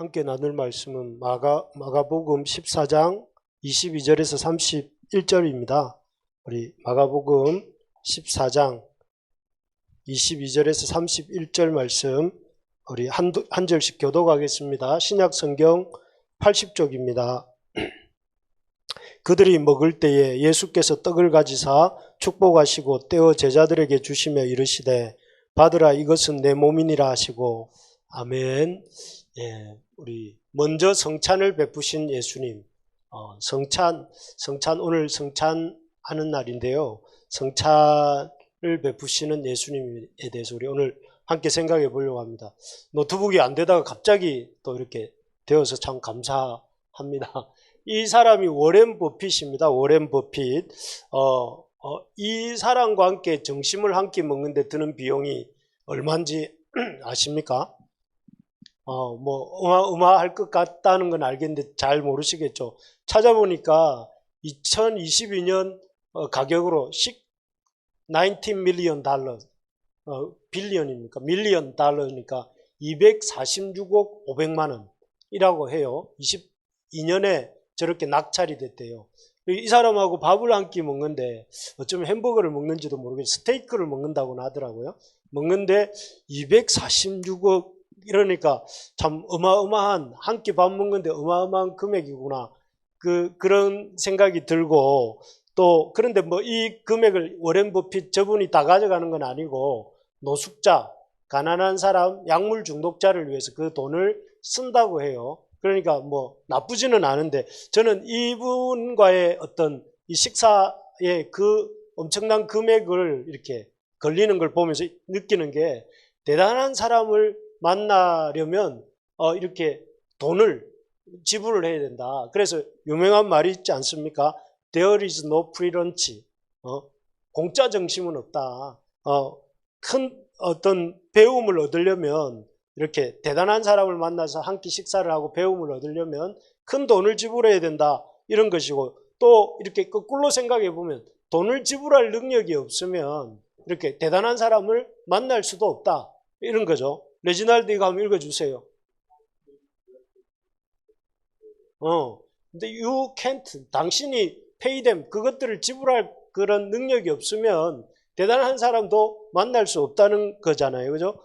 함께 나눌 말씀은 마가복음 14장 22절에서 31절입니다. 우리 마가복음 14장 22절에서 31절 말씀 우리 한 절씩 교독하겠습니다. 신약 성경 80쪽입니다. 그들이 먹을 때에 예수께서 떡을 가지사 축복하시고 떼어 제자들에게 주시며 이르시되 받으라 이것은 내 몸이니라 하시고 아멘. 예, 우리 먼저 성찬을 베푸신 예수님. 성찬 오늘 성찬하는 날인데요. 성찬을 베푸시는 예수님에 대해서 우리 오늘 함께 생각해 보려고 합니다. 노트북이 안 되다가 갑자기 또 이렇게 되어서 참 감사합니다. 이 사람이 워렌 버핏입니다. 워렌 버핏. 이 사람과 함께 점심을 한 끼 먹는데 드는 비용이 얼마인지 아십니까? 어마어마할 것 같다는 건 알겠는데 잘 모르시겠죠. 찾아보니까 2022년 가격으로 19 밀리언 달러, 빌리언입니까? 밀리언 달러니까 246억 500만 원이라고 해요. 22년에 저렇게 낙찰이 됐대요. 이 사람하고 밥을 한 끼 먹는데 어쩌면 햄버거를 먹는지도 모르겠어요. 스테이크를 먹는다고는 하더라고요. 먹는데 246억 이러니까 참 어마어마한 한 끼 밥 먹는데 어마어마한 금액이구나. 그런 생각이 들고 또 그런데 뭐 이 금액을 워렌 버핏 저분이 다 가져가는 건 아니고 노숙자, 가난한 사람, 약물 중독자를 위해서 그 돈을 쓴다고 해요. 그러니까 뭐 나쁘지는 않은데 저는 이분과의 어떤 이 식사의 그 엄청난 금액을 이렇게 걸리는 걸 보면서 느끼는 게 대단한 사람을 만나려면 이렇게 돈을 지불을 해야 된다. 그래서 유명한 말이 있지 않습니까? There is no free lunch. 공짜 점심은 없다. 큰 어떤 배움을 얻으려면 이렇게 대단한 사람을 만나서 한 끼 식사를 하고 배움을 얻으려면 큰 돈을 지불해야 된다. 이런 것이고 또 이렇게 거꾸로 생각해 보면 돈을 지불할 능력이 없으면 이렇게 대단한 사람을 만날 수도 없다. 이런 거죠. 레지날드 이거 한번 읽어주세요. 근데 you can't, 당신이 pay them, 그것들을 지불할 그런 능력이 없으면 대단한 사람도 만날 수 없다는 거잖아요. 그죠?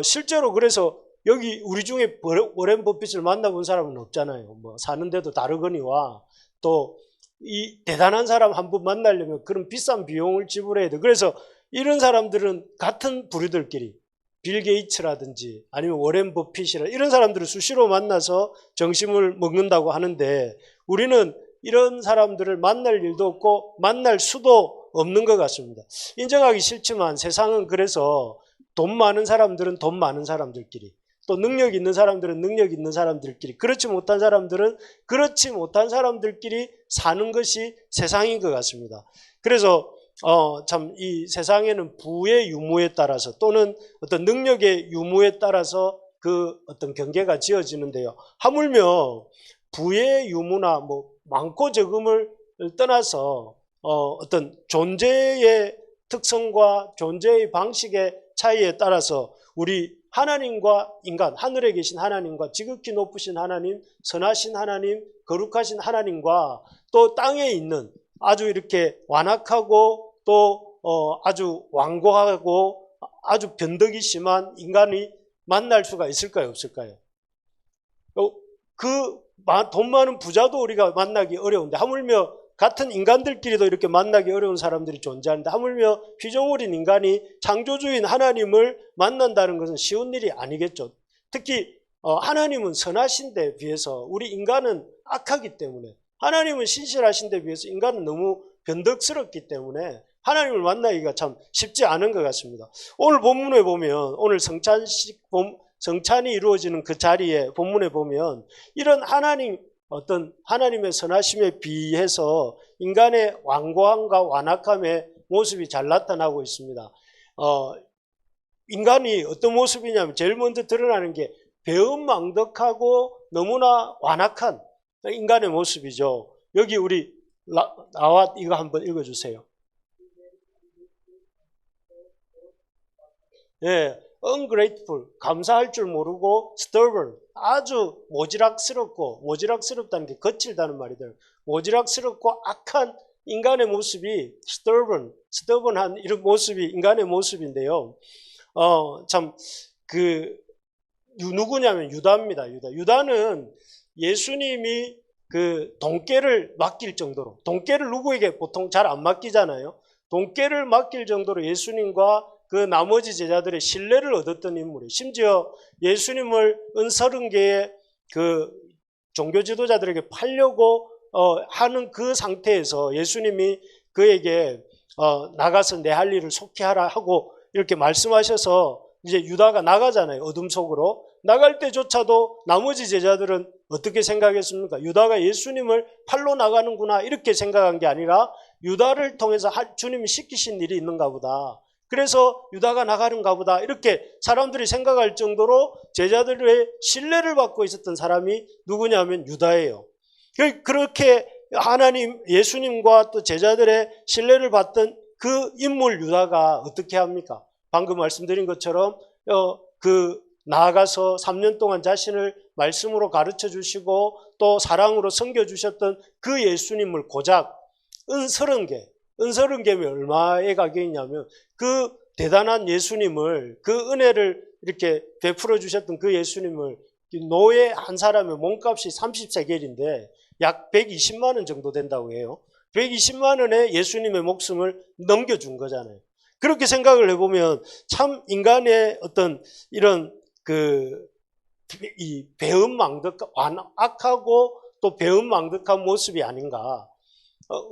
실제로 그래서 여기 우리 중에 워렌 버핏을 만나본 사람은 없잖아요. 뭐 사는데도 다르거니와 또 이 대단한 사람 한 번 만나려면 그런 비싼 비용을 지불해야 돼. 그래서 이런 사람들은 같은 부류들끼리 빌 게이츠라든지 아니면 워렌 버핏이라 이런 사람들을 수시로 만나서 점심을 먹는다고 하는데 우리는 이런 사람들을 만날 일도 없고 만날 수도 없는 것 같습니다. 인정하기 싫지만 세상은 그래서 돈 많은 사람들은 돈 많은 사람들끼리 또 능력 있는 사람들은 능력 있는 사람들끼리 그렇지 못한 사람들은 그렇지 못한 사람들끼리 사는 것이 세상인 것 같습니다. 그래서 참 이 세상에는 부의 유무에 따라서 또는 어떤 능력의 유무에 따라서 그 어떤 경계가 지어지는데요. 하물며 부의 유무나 뭐 많고 적음을 떠나서 어떤 존재의 특성과 존재의 방식의 차이에 따라서 우리 하나님과 인간, 하늘에 계신 하나님과 지극히 높으신 하나님, 선하신 하나님, 거룩하신 하나님과 또 땅에 있는 아주 이렇게 완악하고 또 아주 완고하고 아주 변덕이 심한 인간이 만날 수가 있을까요? 없을까요? 그 돈 많은 부자도 우리가 만나기 어려운데 하물며 같은 인간들끼리도 이렇게 만나기 어려운 사람들이 존재하는데 하물며 피조물인 인간이 창조주인 하나님을 만난다는 것은 쉬운 일이 아니겠죠. 특히 하나님은 선하신 데 비해서 우리 인간은 악하기 때문에 하나님은 신실하신 데 비해서 인간은 너무 변덕스럽기 때문에 하나님을 만나기가 참 쉽지 않은 것 같습니다. 오늘 본문에 보면 오늘 성찬이 이루어지는 그 자리에 본문에 보면 이런 어떤 하나님의 선하심에 비해서 인간의 완고함과 완악함의 모습이 잘 나타나고 있습니다. 인간이 어떤 모습이냐면 제일 먼저 드러나는 게 배은망덕하고 너무나 완악한 인간의 모습이죠. 여기 우리 나와 이거 한번 읽어주세요. 예, ungrateful, 감사할 줄 모르고 stubborn, 아주 모지락스럽다는 게 거칠다는 말이들. 모지락스럽고 악한 인간의 모습이 stubborn한 이런 모습이 인간의 모습인데요. 누구냐면 유다입니다. 유다는 예수님이 그 돈깨를 맡길 정도로, 돈깨를 누구에게 보통 잘 안 맡기잖아요. 돈깨를 맡길 정도로 예수님과 그 나머지 제자들의 신뢰를 얻었던 인물이에요. 심지어 예수님을 30개의 그 종교 지도자들에게 팔려고 하는 그 상태에서 예수님이 그에게 나가서 내 할 일을 속히 하라 하고 이렇게 말씀하셔서 이제 유다가 나가잖아요. 어둠 속으로. 나갈 때조차도 나머지 제자들은 어떻게 생각했습니까? 유다가 예수님을 팔로 나가는구나 이렇게 생각한 게 아니라 유다를 통해서 주님이 시키신 일이 있는가 보다. 그래서 유다가 나가는가 보다 이렇게 사람들이 생각할 정도로 제자들의 신뢰를 받고 있었던 사람이 누구냐면 유다예요. 그렇게 하나님 예수님과 또 제자들의 신뢰를 받던 그 인물 유다가 어떻게 합니까? 방금 말씀드린 것처럼 나아가서 3년 동안 자신을 말씀으로 가르쳐 주시고 또 사랑으로 섬겨 주셨던 그 예수님을 고작 30개면 얼마의 가격이냐면 그 대단한 예수님을 그 은혜를 이렇게 베풀어 주셨던 그 예수님을 노예 한 사람의 몸값이 30세겔인데 약 120만 원 정도 된다고 해요. 120만 원에 예수님의 목숨을 넘겨준 거잖아요. 그렇게 생각을 해보면 참 인간의 어떤 이런 이 배은망덕한 악하고 또 배은망덕한 모습이 아닌가.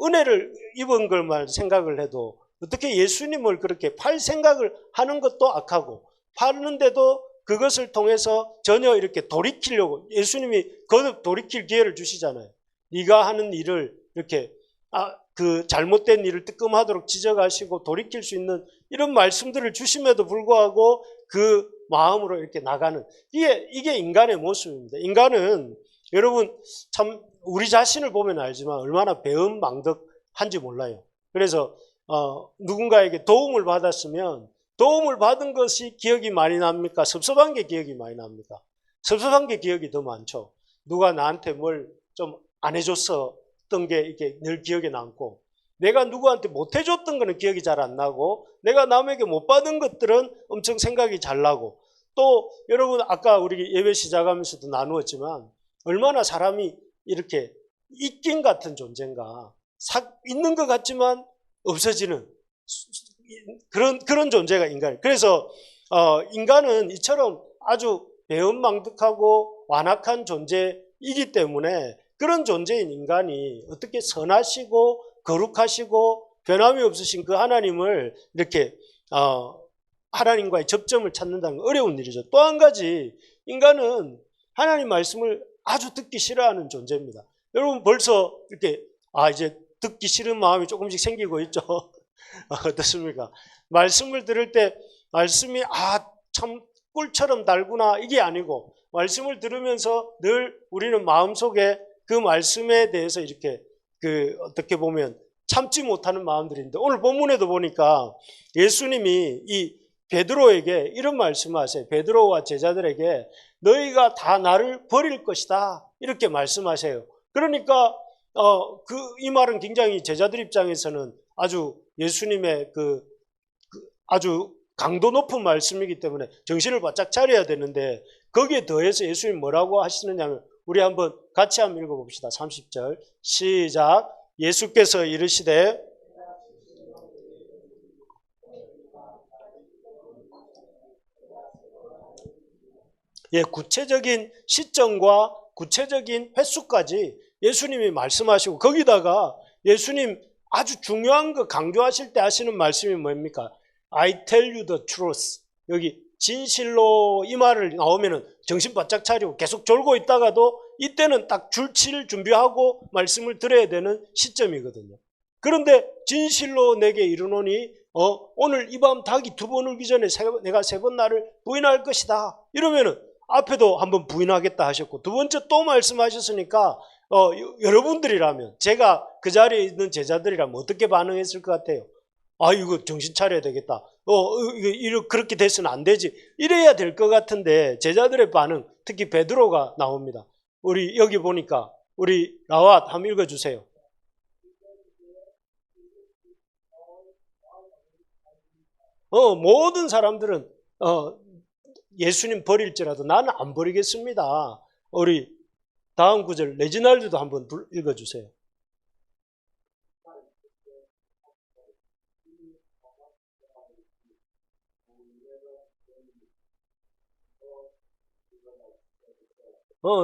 은혜를 입은 걸만 생각을 해도 어떻게 예수님을 그렇게 팔 생각을 하는 것도 악하고 파는데도 그것을 통해서 전혀 이렇게 돌이키려고 예수님이 거듭 돌이킬 기회를 주시잖아요. 네가 하는 일을 이렇게 그 잘못된 일을 뜨끔하도록 지적하시고 돌이킬 수 있는 이런 말씀들을 주심에도 불구하고 그 마음으로 이렇게 나가는 이게 인간의 모습입니다. 인간은 여러분 참 우리 자신을 보면 알지만 얼마나 배은망덕한지 몰라요. 그래서 누군가에게 도움을 받았으면 도움을 받은 것이 기억이 많이 납니까? 섭섭한 게 기억이 많이 납니까? 섭섭한 게 기억이 더 많죠. 누가 나한테 뭘 좀 안 해줬었던 게 이게 늘 기억에 남고 내가 누구한테 못 해줬던 거는 기억이 잘 안 나고 내가 남에게 못 받은 것들은 엄청 생각이 잘 나고 또 여러분 아까 우리 예배 시작하면서도 나누었지만 얼마나 사람이 이렇게 입긴 같은 존재인가 있는 것 같지만 없어지는 그런 존재가 인간이에요. 그래서 인간은 이처럼 아주 배은망덕하고 완악한 존재이기 때문에 그런 존재인 인간이 어떻게 선하시고 거룩하시고 변함이 없으신 그 하나님을 이렇게 하나님과의 접점을 찾는다는 건 어려운 일이죠. 또 한 가지 인간은 하나님 말씀을 아주 듣기 싫어하는 존재입니다. 여러분 벌써 이렇게 이제 듣기 싫은 마음이 조금씩 생기고 있죠. 어떻습니까? 말씀을 들을 때 말씀이 참 꿀처럼 달구나 이게 아니고 말씀을 들으면서 늘 우리는 마음속에 그 말씀에 대해서 이렇게 어떻게 보면 참지 못하는 마음들인데 오늘 본문에도 보니까 예수님이 이 베드로에게 이런 말씀하세요. 베드로와 제자들에게 너희가 다 나를 버릴 것이다 이렇게 말씀하세요. 그러니까 이 말은 굉장히 제자들 입장에서는 아주 예수님의 아주 강도 높은 말씀이기 때문에 정신을 바짝 차려야 되는데 거기에 더해서 예수님 뭐라고 하시느냐면 우리 같이 한번 읽어봅시다. 30절 시작. 예수께서 이르시되 구체적인 시점과 구체적인 횟수까지 예수님이 말씀하시고 거기다가 예수님 아주 중요한 거 강조하실 때 하시는 말씀이 뭡니까? I tell you the truth. 여기 진실로 이 말을 나오면은 정신 바짝 차리고 계속 졸고 있다가도 이때는 딱 줄칠 준비하고 말씀을 들어야 되는 시점이거든요. 그런데 진실로 내게 이르노니 오늘 이 밤 닭이 2번 울기 전에 내가 3번 나를 부인할 것이다. 이러면은 앞에도 한번 부인하겠다 하셨고 두 번째 또 말씀하셨으니까 여러분들이라면 제가 그 자리에 있는 제자들이라면 어떻게 반응했을 것 같아요? 이거 정신 차려야 되겠다. 그렇게 돼서는 안 되지. 이래야 될 것 같은데 제자들의 반응, 특히 베드로가 나옵니다. 우리 여기 보니까 우리 라왓 한번 읽어주세요. 모든 사람들은 예수님 버릴지라도 나는 안 버리겠습니다. 우리 다음 구절 레지날드도 한번 읽어주세요.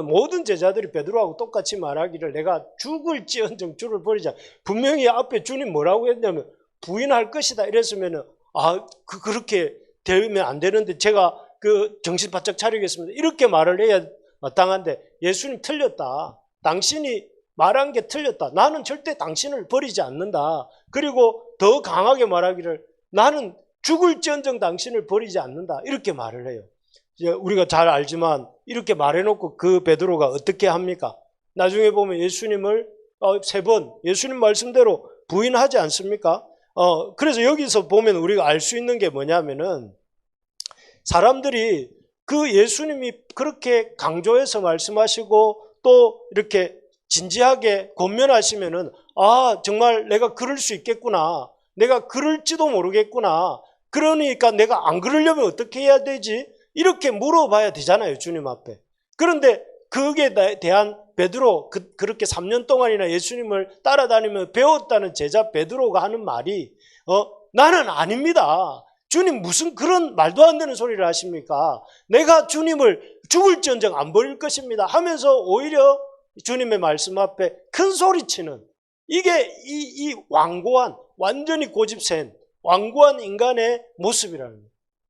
모든 제자들이 베드로하고 똑같이 말하기를 내가 죽을지언정 주를 버리자. 분명히 앞에 주님 뭐라고 했냐면 부인할 것이다 이랬으면은 그렇게 되면 안 되는데 제가 정신 바짝 차리겠습니다. 이렇게 말을 해야 마땅한데 예수님 틀렸다. 당신이 말한 게 틀렸다. 나는 절대 당신을 버리지 않는다. 그리고 더 강하게 말하기를 나는 죽을지언정 당신을 버리지 않는다. 이렇게 말을 해요. 이제 우리가 잘 알지만 이렇게 말해놓고 그 베드로가 어떻게 합니까? 나중에 보면 예수님을 3번 예수님 말씀대로 부인하지 않습니까? 그래서 여기서 보면 우리가 알 수 있는 게 뭐냐면은 사람들이 그 예수님이 그렇게 강조해서 말씀하시고 또 이렇게 진지하게 권면하시면은 정말 내가 그럴 수 있겠구나. 내가 그럴지도 모르겠구나. 그러니까 내가 안 그러려면 어떻게 해야 되지? 이렇게 물어봐야 되잖아요, 주님 앞에. 그런데 그에 대한 베드로, 그렇게 3년 동안이나 예수님을 따라다니며 배웠다는 제자 베드로가 하는 말이 나는 아닙니다. 주님 무슨 그런 말도 안 되는 소리를 하십니까? 내가 주님을 죽을지언정 안 버릴 것입니다 하면서 오히려 주님의 말씀 앞에 큰 소리치는 이게 이 완고한 완전히 고집센 완고한 인간의 모습이라는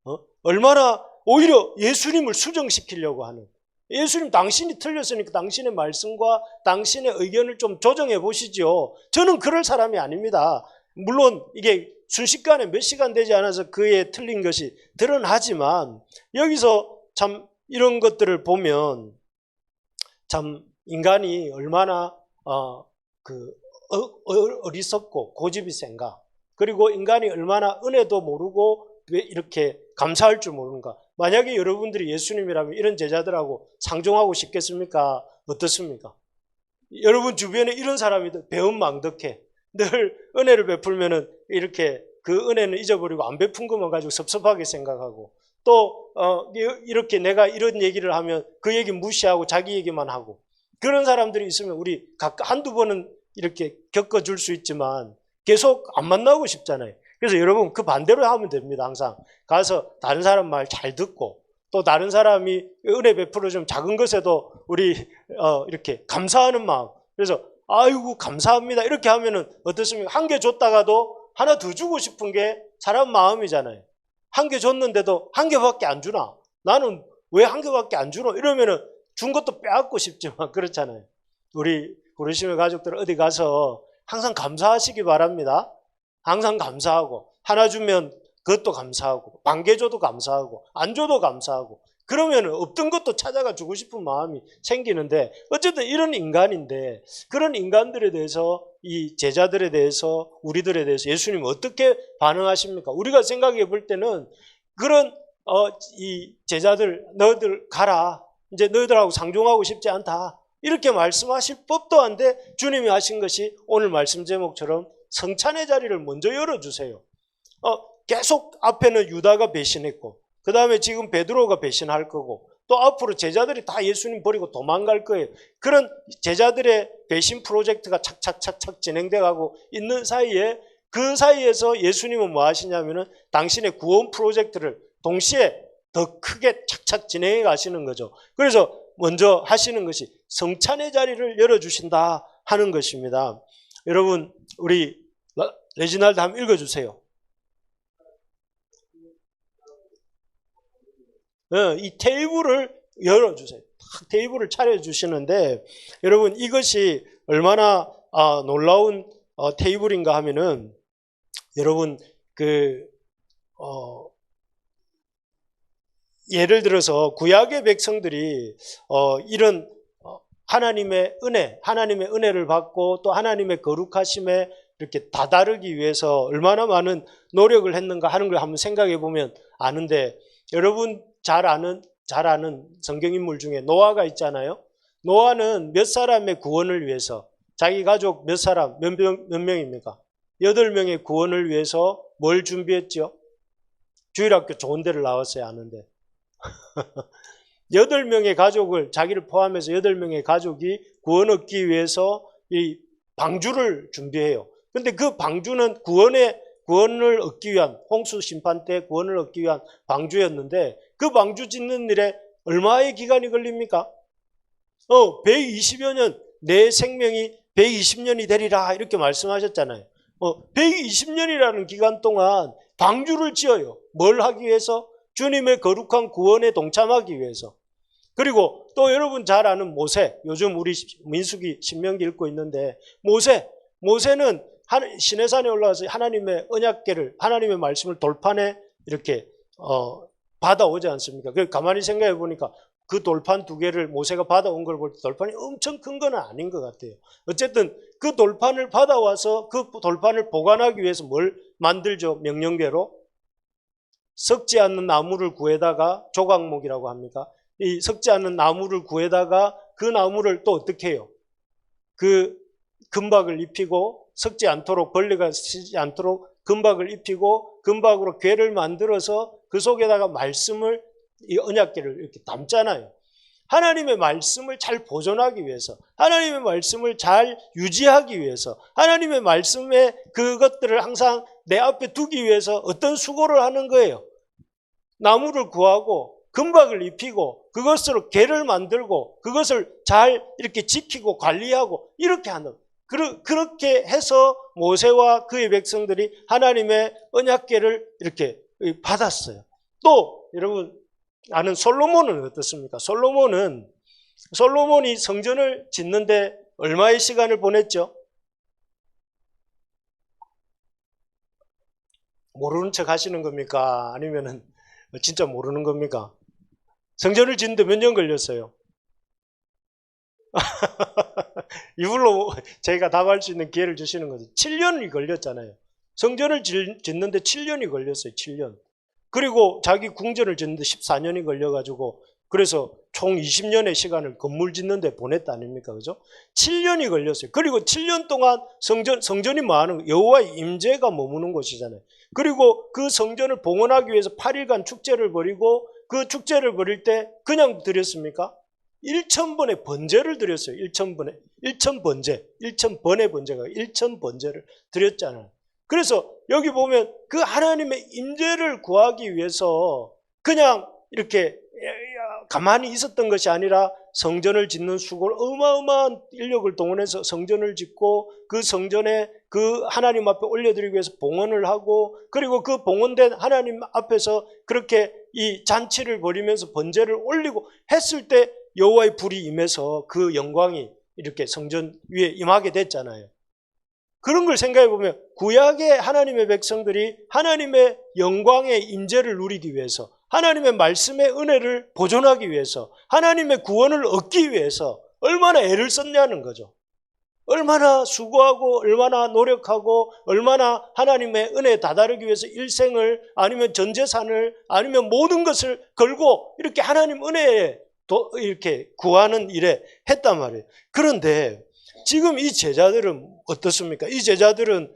거예요. 얼마나 오히려 예수님을 수정시키려고 하는 예수님 당신이 틀렸으니까 당신의 말씀과 당신의 의견을 좀 조정해 보시죠. 저는 그럴 사람이 아닙니다. 물론 이게 순식간에 몇 시간 되지 않아서 그의 틀린 것이 드러나지만 여기서 참 이런 것들을 보면 참 인간이 얼마나 어리석고 고집이 센가. 그리고 인간이 얼마나 은혜도 모르고 왜 이렇게 감사할 줄 모르는가. 만약에 여러분들이 예수님이라면 이런 제자들하고 상종하고 싶겠습니까? 어떻습니까? 여러분 주변에 이런 사람이 배은망덕해. 늘 은혜를 베풀면은 이렇게 그 은혜는 잊어버리고 안 베푼 것만 가지고 섭섭하게 생각하고 또 이렇게 내가 이런 얘기를 하면 그 얘기 무시하고 자기 얘기만 하고 그런 사람들이 있으면 우리 한두 번은 이렇게 겪어줄 수 있지만 계속 안 만나고 싶잖아요. 그래서 여러분 그 반대로 하면 됩니다. 항상 가서 다른 사람 말 잘 듣고 또 다른 사람이 은혜 베풀어 좀 작은 것에도 우리 이렇게 감사하는 마음. 그래서 아이고 감사합니다 이렇게 하면은 어떻습니까? 한 개 줬다가도 하나 더 주고 싶은 게 사람 마음이잖아요. 한 개 줬는데도 한 개밖에 안 주나? 나는 왜 한 개밖에 안 주노? 이러면은 준 것도 빼앗고 싶지만 그렇잖아요. 우리 고르시면 가족들 어디 가서 항상 감사하시기 바랍니다. 항상 감사하고 하나 주면 그것도 감사하고 반 개 줘도 감사하고 안 줘도 감사하고 그러면 없던 것도 찾아가 주고 싶은 마음이 생기는데 어쨌든 이런 인간인데 그런 인간들에 대해서 이 제자들에 대해서 우리들에 대해서 예수님 어떻게 반응하십니까? 우리가 생각해 볼 때는 그런 이 제자들 너희들 가라 이제 너희들하고 상종하고 싶지 않다 이렇게 말씀하실 법도 한데 주님이 하신 것이 오늘 말씀 제목처럼 성찬의 자리를 먼저 열어주세요. 계속 앞에는 유다가 배신했고 그 다음에 지금 베드로가 배신할 거고 또 앞으로 제자들이 다 예수님 버리고 도망갈 거예요. 그런 제자들의 배신 프로젝트가 착착착착 진행돼 가고 있는 사이에 그 사이에서 예수님은 뭐 하시냐면은 당신의 구원 프로젝트를 동시에 더 크게 착착 진행해 가시는 거죠. 그래서 먼저 하시는 것이 성찬의 자리를 열어주신다 하는 것입니다. 여러분 우리 레지날드 한번 읽어주세요. 이 테이블을 열어주세요. 테이블을 차려주시는데 여러분 이것이 얼마나 놀라운 테이블인가 하면은 여러분 예를 들어서 구약의 백성들이 이런 하나님의 은혜를 받고 또 하나님의 거룩하심에 이렇게 다다르기 위해서 얼마나 많은 노력을 했는가 하는 걸 한번 생각해 보면 아는데, 여러분 잘 아는 성경인물 중에 노아가 있잖아요. 노아는 몇 사람의 구원을 위해서, 자기 가족 몇 사람, 몇 명입니까? 8명의 구원을 위해서 뭘 준비했죠? 주일학교 좋은 데를 나왔어야 하는데 8명의 가족을, 자기를 포함해서 8명의 가족이 구원 얻기 위해서 이 방주를 준비해요. 근데 그 방주는 구원을 얻기 위한, 홍수 심판 때 구원을 얻기 위한 방주였는데, 그 방주 짓는 일에 얼마의 기간이 걸립니까? 120여 년, 내 생명이 120년이 되리라 이렇게 말씀하셨잖아요. 120년이라는 기간 동안 방주를 지어요. 뭘 하기 위해서? 주님의 거룩한 구원에 동참하기 위해서. 그리고 또 여러분 잘 아는 모세, 요즘 우리 민수기 신명기 읽고 있는데, 모세는 시내산에 올라가서 하나님의 언약궤를, 하나님의 말씀을 돌판에 이렇게 받아오지 않습니까? 그 가만히 생각해 보니까 그 돌판 2개를 모세가 받아온 걸 볼 때 돌판이 엄청 큰 건 아닌 것 같아요. 어쨌든 그 돌판을 받아와서 그 돌판을 보관하기 위해서 뭘 만들죠? 명령궤로 썩지 않는 나무를 구해다가, 조각목이라고 합니까? 이 썩지 않는 나무를 구해다가 그 나무를 또 어떻게 해요? 그 금박을 입히고, 썩지 않도록, 벌레가 쓰지 않도록 금박을 입히고, 금박으로 궤를 만들어서 그 속에다가 말씀을, 이 언약궤를 이렇게 담잖아요. 하나님의 말씀을 잘 보존하기 위해서, 하나님의 말씀을 잘 유지하기 위해서, 하나님의 말씀에 그것들을 항상 내 앞에 두기 위해서 어떤 수고를 하는 거예요? 나무를 구하고 금박을 입히고 그것으로 궤를 만들고 그것을 잘 이렇게 지키고 관리하고 이렇게 하는, 그렇게 해서 모세와 그의 백성들이 하나님의 언약궤를 이렇게 받았어요. 또 여러분 아는 솔로몬은 어떻습니까? 솔로몬이 성전을 짓는데 얼마의 시간을 보냈죠? 모르는 척 하시는 겁니까? 아니면은 진짜 모르는 겁니까? 성전을 짓는데 몇 년 걸렸어요? 이걸로 저희가 답할 수 있는 기회를 주시는 거죠. 7년이 걸렸잖아요. 성전을 짓는데 7년이 걸렸어요. 7년. 그리고 자기 궁전을 짓는데 14년이 걸려가지고, 그래서 총 20년의 시간을 건물 짓는데 보냈다 아닙니까? 그죠? 7년이 걸렸어요. 그리고 7년 동안 성전이 뭐 하는 거예요? 여호와의 임재가 머무는 곳이잖아요. 그리고 그 성전을 봉헌하기 위해서 8일간 축제를 벌이고, 그 축제를 벌일 때 그냥 드렸습니까? 1,000번의 번제를 드렸어요. 1,000번의 번제가 1,000번제를 드렸잖아요. 그래서 여기 보면 그 하나님의 임재를 구하기 위해서 그냥 이렇게 가만히 있었던 것이 아니라 성전을 짓는 수고를, 어마어마한 인력을 동원해서 성전을 짓고, 그 성전에 그 하나님 앞에 올려드리기 위해서 봉헌을 하고, 그리고 그 봉헌된 하나님 앞에서 그렇게 이 잔치를 벌이면서 번제를 올리고 했을 때 여호와의 불이 임해서 그 영광이 이렇게 성전 위에 임하게 됐잖아요. 그런 걸 생각해 보면 구약의 하나님의 백성들이 하나님의 영광의 임재를 누리기 위해서, 하나님의 말씀의 은혜를 보존하기 위해서, 하나님의 구원을 얻기 위해서 얼마나 애를 썼냐는 거죠. 얼마나 수고하고 얼마나 노력하고 얼마나 하나님의 은혜에 다다르기 위해서 일생을, 아니면 전 재산을, 아니면 모든 것을 걸고 이렇게 하나님 은혜에 이렇게 구하는 일에 했단 말이에요. 그런데 지금 이 제자들은 어떻습니까? 이 제자들은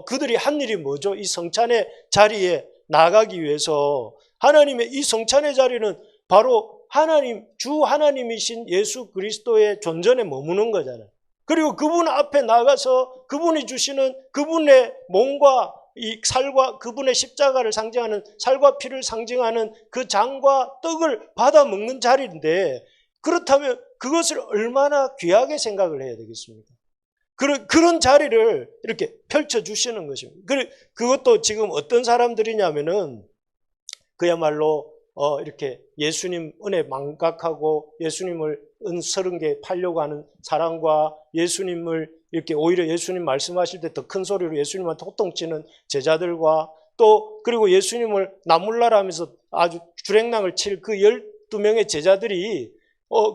그들이 한 일이 뭐죠? 이 성찬의 자리에 나가기 위해서, 하나님의 이 성찬의 자리는 바로 주 하나님이신 예수 그리스도의 존전에 머무는 거잖아요. 그리고 그분 앞에 나가서 그분이 주시는 그분의 몸과 이 살과 그분의 십자가를 상징하는, 살과 피를 상징하는 그 장과 떡을 받아 먹는 자리인데, 그렇다면 그것을 얼마나 귀하게 생각을 해야 되겠습니까? 그런 자리를 이렇게 펼쳐주시는 것입니다. 그것도 지금 어떤 사람들이냐면은 그야말로 이렇게 예수님 은혜 망각하고 예수님을 서른개 팔려고 하는 사람과, 예수님을 이렇게 오히려 예수님 말씀하실 때 더 큰 소리로 예수님한테 호통치는 제자들과, 또 그리고 예수님을 나몰라라 하면서 아주 주랭랑을 칠 그 12명의 제자들이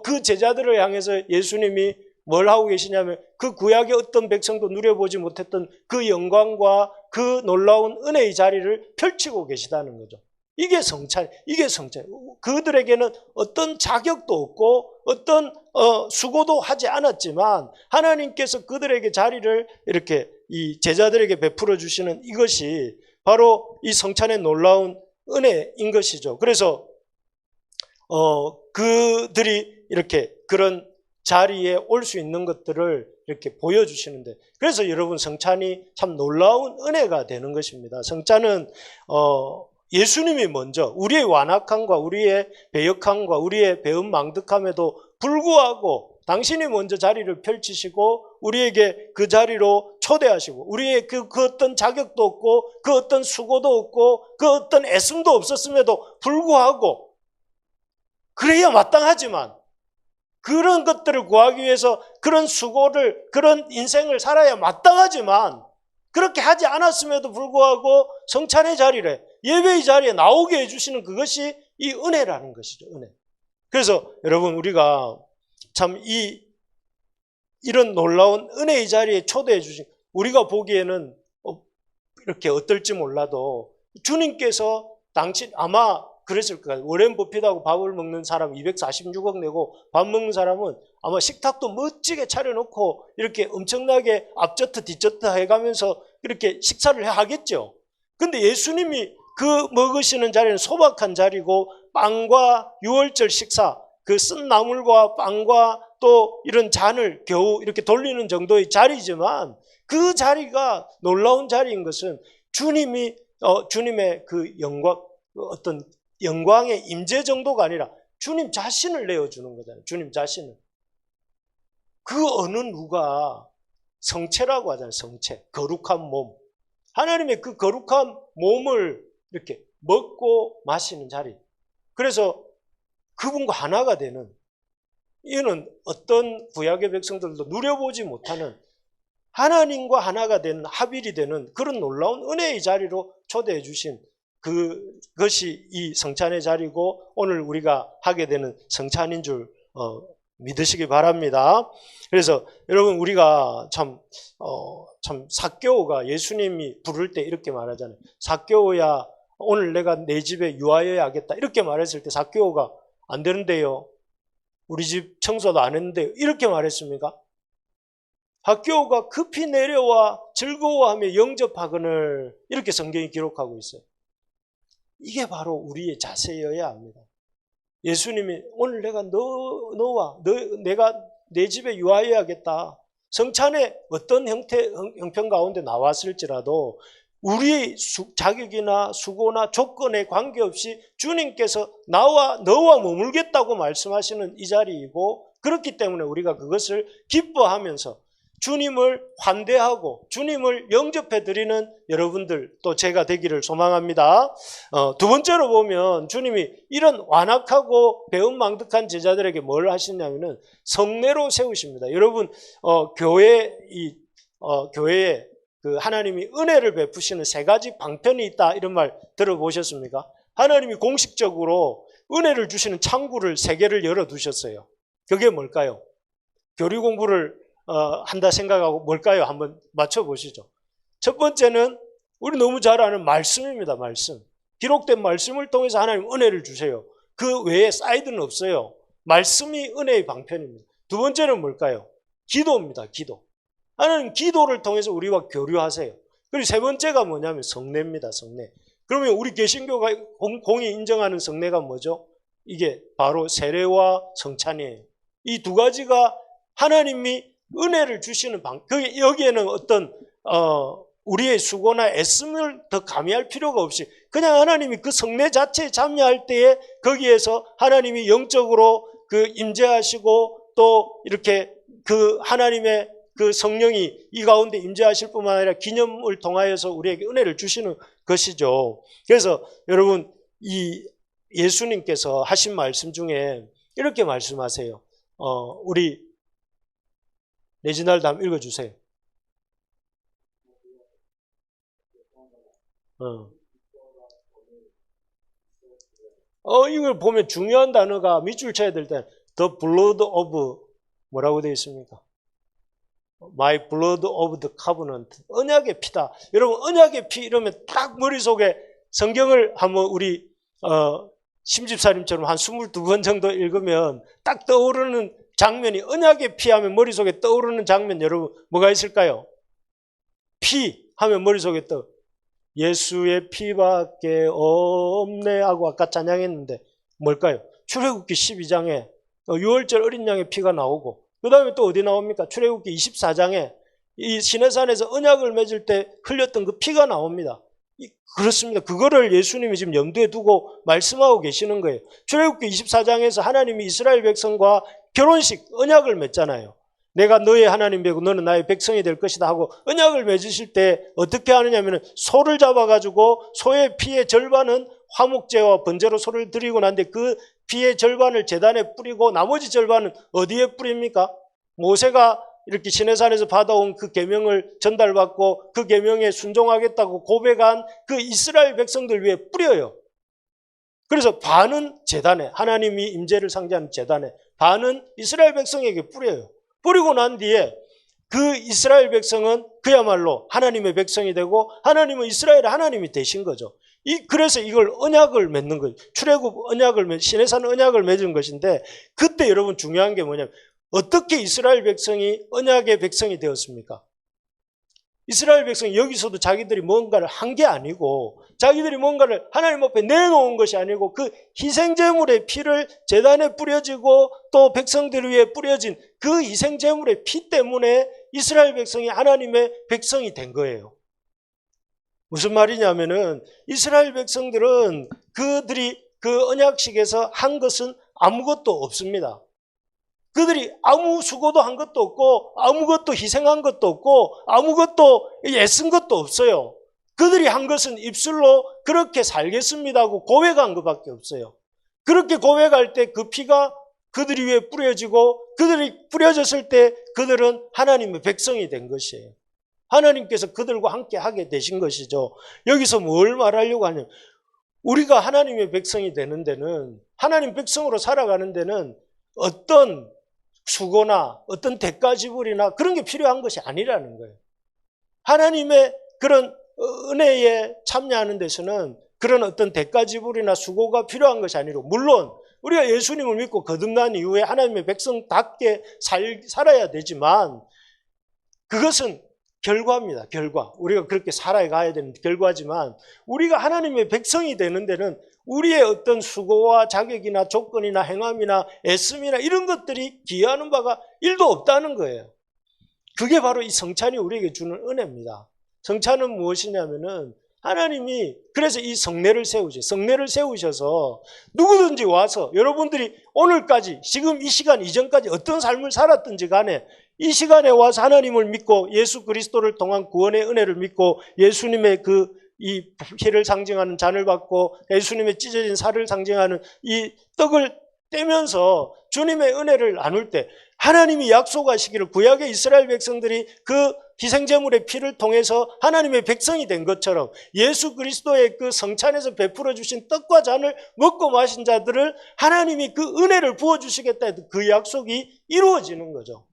그 제자들을 향해서 예수님이 뭘 하고 계시냐면 그 구약의 어떤 백성도 누려보지 못했던 그 영광과 그 놀라운 은혜의 자리를 펼치고 계시다는 거죠. 이게 성찬, 이게 성찬. 그들에게는 어떤 자격도 없고 어떤 수고도 하지 않았지만 하나님께서 그들에게 자리를 이렇게 이 제자들에게 베풀어 주시는 이것이 바로 이 성찬의 놀라운 은혜인 것이죠. 그래서 그들이 이렇게 그런 자리에 올 수 있는 것들을 이렇게 보여주시는데, 그래서 여러분 성찬이 참 놀라운 은혜가 되는 것입니다. 성찬은 예수님이 먼저 우리의 완악함과 우리의 배역함과 우리의 배은망덕함에도 불구하고 당신이 먼저 자리를 펼치시고 우리에게 그 자리로 초대하시고 우리의 그 어떤 자격도 없고 그 어떤 수고도 없고 그 어떤 애씀도 없었음에도 불구하고 그래야 마땅하지만 그런 것들을 구하기 위해서 그런 수고를 그런 인생을 살아야 마땅하지만 그렇게 하지 않았음에도 불구하고 성찬의 자리에 예배의 자리에 나오게 해주시는 그것이 이 은혜라는 것이죠. 은혜. 그래서 여러분 우리가 참 이런 놀라운 은혜의 자리에 초대해 주신 우리가 보기에는 이렇게 어떨지 몰라도 주님께서 당신 아마 그랬을 거예요. 워렌 버핏하고 밥을 먹는 사람 246억 내고 밥 먹는 사람은 아마 식탁도 멋지게 차려놓고 이렇게 엄청나게 앞저트 뒤저트 해가면서 이렇게 식사를 하겠죠. 근데 예수님이 그 먹으시는 자리는 소박한 자리고 빵과 유월절 식사 그 쓴 나물과 빵과 또 이런 잔을 겨우 이렇게 돌리는 정도의 자리지만 그 자리가 놀라운 자리인 것은 주님이 주님의 그 영광 어떤 영광의 임재 정도가 아니라 주님 자신을 내어주는 거잖아요. 주님 자신을. 그 어느 누가 성체라고 하잖아요. 성체. 거룩한 몸. 하나님의 그 거룩한 몸을 이렇게 먹고 마시는 자리. 그래서 그분과 하나가 되는 이는 어떤 구약의 백성들도 누려보지 못하는 하나님과 하나가 되는 합일이 되는 그런 놀라운 은혜의 자리로 초대해 주신 그것이 이 성찬의 자리고 오늘 우리가 하게 되는 성찬인 줄 믿으시기 바랍니다. 그래서 여러분 우리가 참 삭개오가 예수님이 부를 때 이렇게 말하잖아요. 삭개오야 오늘 내가 내 집에 유하여야 하겠다 이렇게 말했을 때 삭개오가 안 되는데요. 우리 집 청소도 안 했는데 이렇게 말했습니까? 삭개오가 급히 내려와 즐거워하며 영접하거늘 이렇게 성경이 기록하고 있어요. 이게 바로 우리의 자세여야 합니다. 예수님이 오늘 내가 내가 내 집에 유하여야겠다. 성찬의 어떤 형편 가운데 나왔을지라도 우리의 자격이나 수고나 조건에 관계없이 주님께서 너와 머물겠다고 말씀하시는 이 자리이고 그렇기 때문에 우리가 그것을 기뻐하면서 주님을 환대하고 주님을 영접해 드리는 여러분들 또 제가 되기를 소망합니다. 두 번째로 보면 주님이 이런 완악하고 배은망덕한 제자들에게 뭘 하시냐면은 성례로 세우십니다. 여러분 교회에 그 하나님이 은혜를 베푸시는 세 가지 방편이 있다 이런 말 들어보셨습니까? 하나님이 공식적으로 은혜를 주시는 창구를 세 개를 열어두셨어요. 그게 뭘까요? 교리 공부를 한다 생각하고 뭘까요? 한번 맞춰보시죠. 첫 번째는 우리 너무 잘 아는 말씀입니다. 말씀. 기록된 말씀을 통해서 하나님 은혜를 주세요. 그 외에 사이드는 없어요. 말씀이 은혜의 방편입니다. 두 번째는 뭘까요? 기도입니다. 기도. 하나님 기도를 통해서 우리와 교류하세요. 그리고 세 번째가 뭐냐면 성례입니다. 성례. 그러면 우리 개신교가 공이 인정하는 성례가 뭐죠? 이게 바로 세례와 성찬이에요. 이 두 가지가 하나님이 은혜를 주시는 여기에는 어떤 우리의 수고나 애씀을 더 가미할 필요가 없이 그냥 하나님이 그 성례 자체에 참여할 때에 거기에서 하나님이 영적으로 그 임재하시고 또 이렇게 그 하나님의 그 성령이 이 가운데 임재하실 뿐만 아니라 기념을 통하여서 우리에게 은혜를 주시는 것이죠. 그래서 여러분 이 예수님께서 하신 말씀 중에 이렇게 말씀하세요. 우리 레지날드 한번 읽어주세요. 이걸 보면 중요한 단어가 밑줄 쳐야 될 때 The blood of 뭐라고 되어 있습니까? My blood of the covenant. 언약의 피다. 여러분 언약의 피 이러면 딱 머릿속에 성경을 한번 우리 심집사님처럼 한 22번 정도 읽으면 딱 떠오르는 장면이 언약의 피 하면 머릿속에 떠오르는 장면 여러분 뭐가 있을까요? 피 하면 머릿속에 예수의 피밖에 없네 하고 아까 찬양했는데 뭘까요? 출애굽기 12장에 유월절 어린 양의 피가 나오고 그 다음에 또 어디 나옵니까? 출애굽기 24장에 이 시내산에서 언약을 맺을 때 흘렸던 그 피가 나옵니다. 그렇습니다. 그거를 예수님이 지금 염두에 두고 말씀하고 계시는 거예요. 출애굽기 24장에서 하나님이 이스라엘 백성과 결혼식 언약을 맺잖아요. 내가 너의 하나님 되고 너는 나의 백성이 될 것이다 하고 언약을 맺으실 때 어떻게 하느냐면 소를 잡아가지고 소의 피의 절반은 화목제와 번제로 소를 드리고 난데 그 피의 절반을 제단에 뿌리고 나머지 절반은 어디에 뿌립니까? 모세가 이렇게 시내산에서 받아온 그 계명을 전달받고 그 계명에 순종하겠다고 고백한 그 이스라엘 백성들 위에 뿌려요. 그래서 반은 제단에 하나님이 임재를 상징하는 제단에 반은 이스라엘 백성에게 뿌려요. 뿌리고 난 뒤에 그 이스라엘 백성은 그야말로 하나님의 백성이 되고 하나님은 이스라엘의 하나님이 되신 거죠. 그래서 이걸 언약을 맺는 거예요. 출애굽 언약을 시내산 언약을 맺은 것인데 그때 여러분 중요한 게 뭐냐면 어떻게 이스라엘 백성이 언약의 백성이 되었습니까? 이스라엘 백성이 여기서도 자기들이 뭔가를 한 게 아니고 자기들이 뭔가를 하나님 앞에 내놓은 것이 아니고 그 희생제물의 피를 제단에 뿌려지고 또 백성들 위에 뿌려진 그 희생제물의 피 때문에 이스라엘 백성이 하나님의 백성이 된 거예요. 무슨 말이냐면은 이스라엘 백성들은 그들이 그 언약식에서 한 것은 아무것도 없습니다. 그들이 아무 수고도 한 것도 없고 아무것도 희생한 것도 없고 아무것도 애쓴 것도 없어요. 그들이 한 것은 입술로 그렇게 살겠습니다 하고 고백한 것밖에 없어요. 그렇게 고백할 때 그 피가 그들 위에 뿌려지고 그들이 뿌려졌을 때 그들은 하나님의 백성이 된 것이에요. 하나님께서 그들과 함께 하게 되신 것이죠. 여기서 뭘 말하려고 하냐면 우리가 하나님의 백성이 되는 데는 하나님 백성으로 살아가는 데는 어떤 수고나 어떤 대가 지불이나 그런 게 필요한 것이 아니라는 거예요. 하나님의 그런 은혜에 참여하는 데서는 그런 어떤 대가 지불이나 수고가 필요한 것이 아니고 물론 우리가 예수님을 믿고 거듭난 이후에 하나님의 백성답게 살아야 되지만 그것은 결과입니다. 결과. 우리가 그렇게 살아가야 되는 결과지만 우리가 하나님의 백성이 되는 데는 우리의 어떤 수고와 자격이나 조건이나 행함이나 애씀이나 이런 것들이 기여하는 바가 1도 없다는 거예요. 그게 바로 이 성찬이 우리에게 주는 은혜입니다. 성찬은 무엇이냐면은 하나님이 그래서 이 성례를 세우죠. 성례를 세우셔서 누구든지 와서 여러분들이 오늘까지 지금 이 시간 이전까지 어떤 삶을 살았든지 간에 이 시간에 와서 하나님을 믿고 예수 그리스도를 통한 구원의 은혜를 믿고 예수님의 이 피를 상징하는 잔을 받고 예수님의 찢어진 살을 상징하는 이 떡을 떼면서 주님의 은혜를 나눌 때 하나님이 약속하시기를 구약의 이스라엘 백성들이 그 희생제물의 피를 통해서 하나님의 백성이 된 것처럼 예수 그리스도의 그 성찬에서 베풀어 주신 떡과 잔을 먹고 마신 자들을 하나님이 그 은혜를 부어주시겠다 해도 그 약속이 이루어지는 거죠.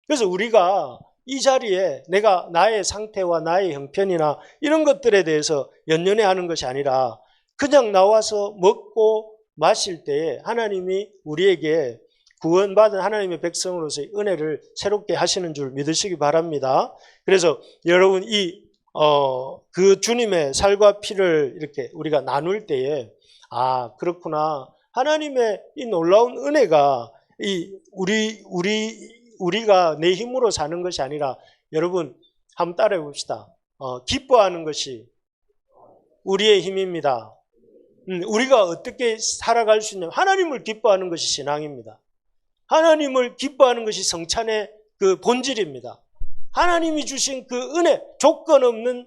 그래서 우리가 이 자리에 내가 나의 상태와 나의 형편이나 이런 것들에 대해서 연연해 하는 것이 아니라 그냥 나와서 먹고 마실 때에 하나님이 우리에게 구원받은 하나님의 백성으로서의 은혜를 새롭게 하시는 줄 믿으시기 바랍니다. 그래서 여러분 그 주님의 살과 피를 이렇게 우리가 나눌 때에 아 그렇구나 하나님의 이 놀라운 은혜가 우리가 내 힘으로 사는 것이 아니라 여러분 한번 따라해 봅시다. 기뻐하는 것이 우리의 힘입니다. 우리가 어떻게 살아갈 수 있냐면 하나님을 기뻐하는 것이 신앙입니다. 하나님을 기뻐하는 것이 성찬의 그 본질입니다. 하나님이 주신 그 은혜, 조건 없는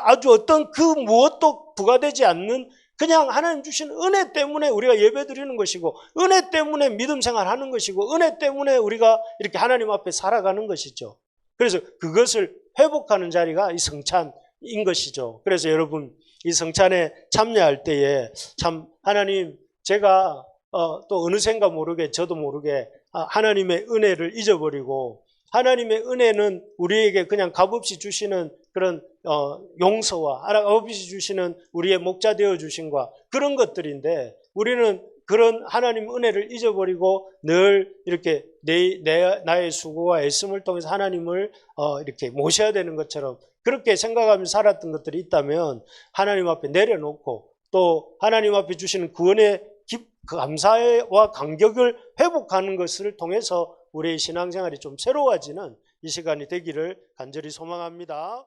아주 어떤 그 무엇도 부과되지 않는 그냥 하나님 주신 은혜 때문에 우리가 예배 드리는 것이고 은혜 때문에 믿음 생활하는 것이고 은혜 때문에 우리가 이렇게 하나님 앞에 살아가는 것이죠. 그래서 그것을 회복하는 자리가 이 성찬인 것이죠. 그래서 여러분 이 성찬에 참여할 때에 참 하나님 제가 또 어느샌가 모르게 저도 모르게 하나님의 은혜를 잊어버리고 하나님의 은혜는 우리에게 그냥 값없이 주시는 그런 용서와 값없이 주시는 우리의 목자 되어 주신과 그런 것들인데, 우리는 그런 하나님 은혜를 잊어버리고 늘 이렇게 나의 수고와 애씀을 통해서 하나님을 이렇게 모셔야 되는 것처럼 그렇게 생각하며 살았던 것들이 있다면, 하나님 앞에 내려놓고 또 하나님 앞에 주시는 구원의 감사와 감격을 회복하는 것을 통해서 우리의 신앙생활이 좀 새로워지는 이 시간이 되기를 간절히 소망합니다.